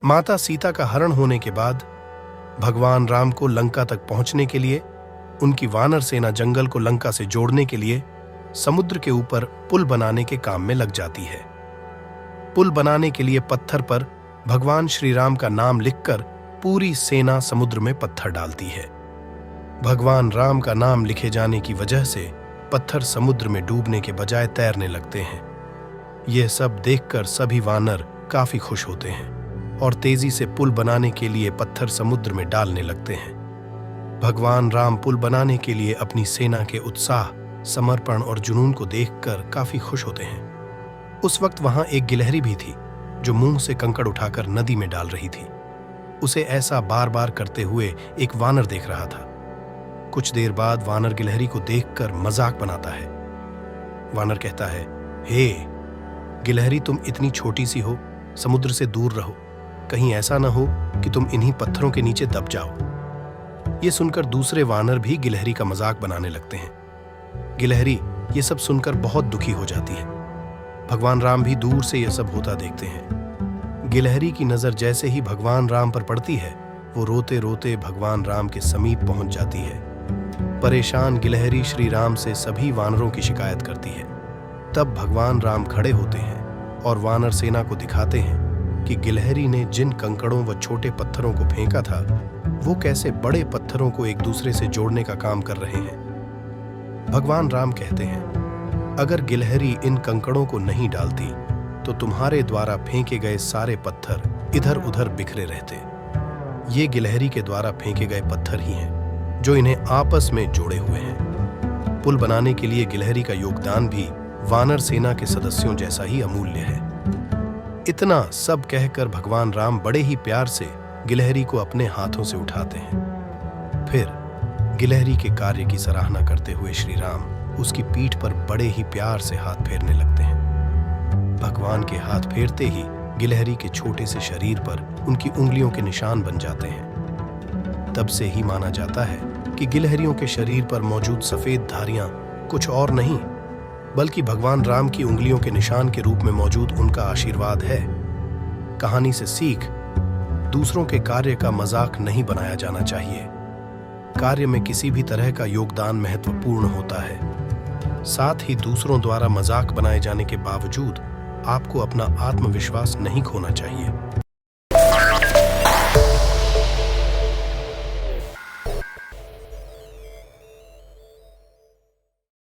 माता सीता का हरण होने के बाद भगवान राम को लंका तक पहुंचने के लिए उनकी वानर सेना जंगल को लंका से जोड़ने के लिए समुद्र के ऊपर पुल बनाने के काम में लग जाती है। पुल बनाने के लिए पत्थर पर भगवान श्री राम का नाम लिखकर पूरी सेना समुद्र में पत्थर डालती है। भगवान राम का नाम लिखे जाने की वजह से पत्थर समुद्र में डूबने के बजाय तैरने लगते हैं। यह सब देखकर सभी वानर काफी खुश होते हैं और तेजी से पुल बनाने के लिए पत्थर समुद्र में डालने लगते हैं। भगवान राम पुल बनाने के लिए अपनी सेना के उत्साह, समर्पण और जुनून को देखकर काफी खुश होते हैं। उस वक्त वहां एक गिलहरी भी थी जो मुंह से कंकड़ उठाकर नदी में डाल रही थी। उसे ऐसा बार बार करते हुए एक वानर देख रहा था। कुछ देर बाद वानर गिलहरी को देखकर मजाक बनाता है। वानर कहता है, हे गिलहरी, तुम इतनी छोटी सी हो, समुद्र से दूर रहो, कहीं ऐसा ना हो कि तुम इन्हीं पत्थरों के नीचे दब जाओ। ये सुनकर दूसरे वानर भी गिलहरी का मजाक बनाने लगते हैं। गिलहरी ये सब सुनकर बहुत दुखी हो जाती है। भगवान राम भी दूर से यह सब होता देखते हैं। गिलहरी की नजर जैसे ही भगवान राम पर पड़ती है, वो रोते रोते भगवान राम के समीप पहुंच जाती है। परेशान गिलहरी श्री राम से सभी वानरों की शिकायत करती है। तब भगवान राम खड़े होते हैं और वानर सेना को दिखाते हैं कि गिलहरी ने जिन कंकड़ों व छोटे पत्थरों को फेंका था, वो कैसे बड़े पत्थरों को एक दूसरे से जोड़ने का काम कर रहे हैं। भगवान राम कहते हैं, अगर गिलहरी इन कंकड़ों को नहीं डालती तो तुम्हारे द्वारा फेंके गए सारे पत्थर इधर उधर बिखरे रहते। ये गिलहरी के द्वारा फेंके गए पत्थर ही हैं जो इन्हें आपस में जोड़े हुए हैं। पुल बनाने के लिए गिलहरी का योगदान भी वानर सेना के सदस्यों जैसा ही अमूल्य है। इतना सब कहकर भगवान राम बड़े ही प्यार से गिलहरी को अपने हाथों से उठाते हैं। फिर गिलहरी के कार्य की सराहना करते हुए श्री राम उसकी पीठ पर बड़े ही प्यार से हाथ फेरने लगते हैं। भगवान के हाथ फेरते ही गिलहरी के छोटे से शरीर पर उनकी उंगलियों के निशान बन जाते हैं। तब से ही माना जाता है कि गिलहरियों के शरीर पर मौजूद सफेद धारियां कुछ और नहीं बल्कि भगवान राम की उंगलियों के निशान के रूप में मौजूद उनका आशीर्वाद है। कहानी से सीख, दूसरों के कार्य का मजाक नहीं बनाया जाना चाहिए। कार्य में किसी भी तरह का योगदान महत्वपूर्ण होता है। साथ ही दूसरों द्वारा मजाक बनाए जाने के बावजूद आपको अपना आत्मविश्वास नहीं खोना चाहिए।